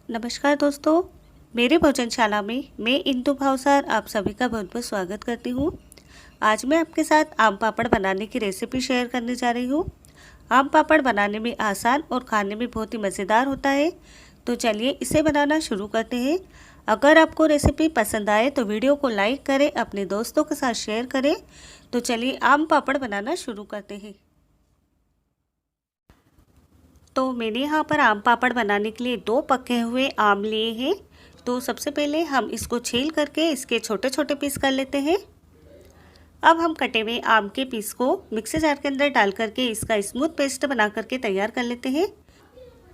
नमस्कार दोस्तों, मेरे भोजनशाला में मैं इंदु भावसार आप सभी का बहुत बहुत स्वागत करती हूँ। आज मैं आपके साथ आम पापड़ बनाने की रेसिपी शेयर करने जा रही हूँ। आम पापड़ बनाने में आसान और खाने में बहुत ही मज़ेदार होता है। तो चलिए इसे बनाना शुरू करते हैं। अगर आपको रेसिपी पसंद आए तो वीडियो को लाइक करें, अपने दोस्तों के साथ शेयर करें। तो चलिए आम पापड़ बनाना शुरू करते हैं। तो मैंने यहाँ पर आम पापड़ बनाने के लिए 2 पके हुए आम लिए हैं। तो सबसे पहले हम इसको छील करके इसके छोटे छोटे पीस कर लेते हैं। अब हम कटे हुए आम के पीस को मिक्सी जार के अंदर डाल करके इसका स्मूथ पेस्ट बना करके तैयार कर लेते हैं।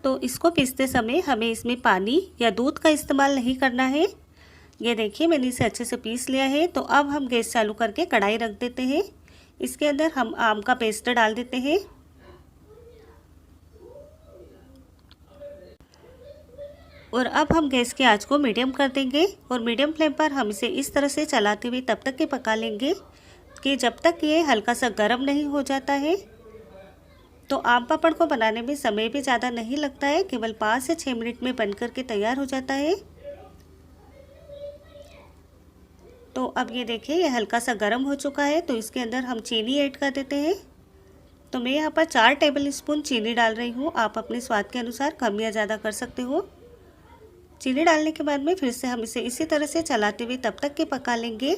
तो इसको पीसते समय हमें इसमें पानी या दूध का इस्तेमाल नहीं करना है। ये देखिए मैंने इसे अच्छे से पीस लिया है। तो अब हम गैस चालू करके कढ़ाई रख देते हैं। इसके अंदर हम आम का पेस्ट डाल देते हैं। और अब हम गैस की आंच को मीडियम कर देंगे और मीडियम फ्लेम पर हम इसे इस तरह से चलाते हुए तब तक के पका लेंगे कि जब तक ये हल्का सा गर्म नहीं हो जाता है। तो आम पापड़ को बनाने में समय भी ज़्यादा नहीं लगता है, केवल 5 से 6 मिनट में बन करके तैयार हो जाता है। तो अब ये देखिए ये हल्का सा गर्म हो चुका है। तो इसके अंदर हम चीनी ऐड कर देते हैं। तो मैं यहाँ पर 4 टेबल स्पून चीनी डाल रही हूँ। आप अपने स्वाद के अनुसार कम या ज़्यादा कर सकते हो। चीनी डालने के बाद में फिर से हम इसे इसी तरह से चलाते हुए तब तक के पका लेंगे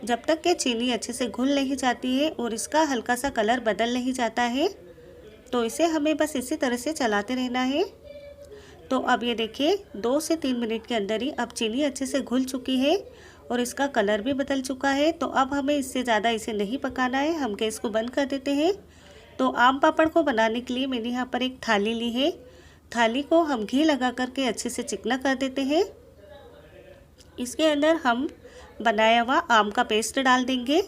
जब तक कि चीनी अच्छे से घुल नहीं जाती है और इसका हल्का सा कलर बदल नहीं जाता है। तो इसे हमें बस इसी तरह से चलाते रहना है। तो अब ये देखिए 2 से 3 मिनट के अंदर ही अब चीनी अच्छे से घुल चुकी है और इसका कलर भी बदल चुका है। तो अब हमें इससे ज़्यादा इसे नहीं पकाना है, हम गैस को बंद कर देते हैं। तो आम पापड़ को बनाने के लिए मैंने यहाँ पर एक थाली ली है। थाली को हम घी लगा करके अच्छे से चिकना कर देते हैं। इसके अंदर हम बनाया हुआ आम का पेस्ट डाल देंगे।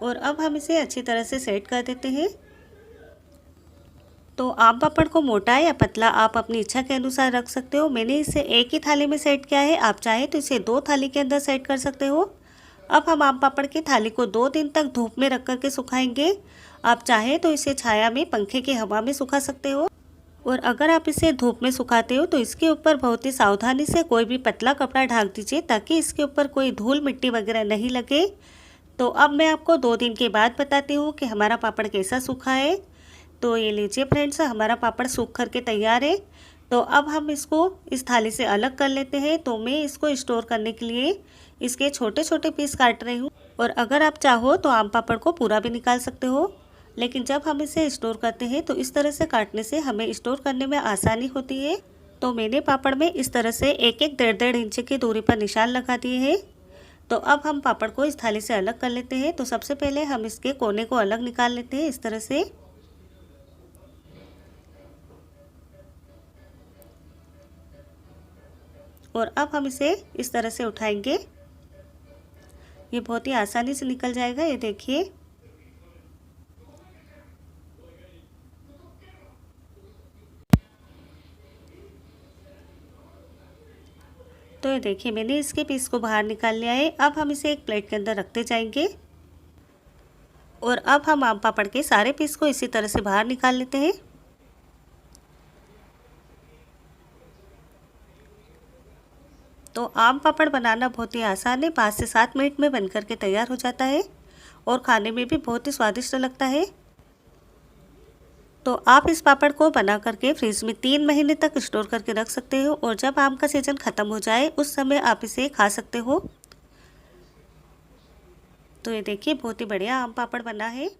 और अब हम इसे अच्छी तरह से सेट कर देते हैं। तो आम पापड़ को मोटा या पतला आप अपनी इच्छा के अनुसार रख सकते हो। मैंने इसे एक ही थाली में सेट किया है, आप चाहे तो इसे 2 थाली के अंदर सेट कर सकते हो। अब हम आम पापड़ की थाली को 2 दिन तक धूप में रख करके सुखाएंगे। आप चाहे तो इसे छाया में पंखे की हवा में सुखा सकते हो। और अगर आप इसे धूप में सुखाते हो तो इसके ऊपर बहुत ही सावधानी से कोई भी पतला कपड़ा ढक दीजिए ताकि इसके ऊपर कोई धूल मिट्टी वगैरह नहीं लगे। तो अब मैं आपको 2 दिन के बाद बताती हूँ कि हमारा पापड़ कैसा सूखा है। तो ये लीजिए फ्रेंड्स, हमारा पापड़ सूख करके तैयार है। तो अब हम इसको इस थाली से अलग कर लेते हैं। तो मैं इसको स्टोर करने के लिए इसके छोटे छोटे पीस काट रही हूँ। और अगर आप चाहो तो आम पापड़ को पूरा भी निकाल सकते हो, लेकिन जब हम इसे स्टोर करते हैं तो इस तरह से काटने से हमें स्टोर करने में आसानी होती है। तो मैंने पापड़ में इस तरह से एक 1.5 इंच की दूरी पर निशान लगा दिए हैं। तो अब हम पापड़ को इस थाली से अलग कर लेते हैं। तो सबसे पहले हम इसके कोने को अलग निकाल लेते हैं इस तरह से। और अब हम इसे इस तरह से उठाएंगे। ये बहुत ही आसानी से निकल जाएगा, ये देखिए। तो ये देखिए मैंने इसके पीस को बाहर निकाल लिया है। अब हम इसे एक प्लेट के अंदर रखते जाएंगे। और अब हम आम पापड़ के सारे पीस को इसी तरह से बाहर निकाल लेते हैं। तो आम पापड़ बनाना बहुत ही आसान है, 5 से 7 मिनट में बन करके तैयार हो जाता है और खाने में भी बहुत ही स्वादिष्ट लगता है। तो आप इस पापड़ को बना करके फ्रिज में 3 महीने तक स्टोर करके रख सकते हो और जब आम का सीजन ख़त्म हो जाए उस समय आप इसे खा सकते हो। तो ये देखिए बहुत ही बढ़िया आम पापड़ बना है।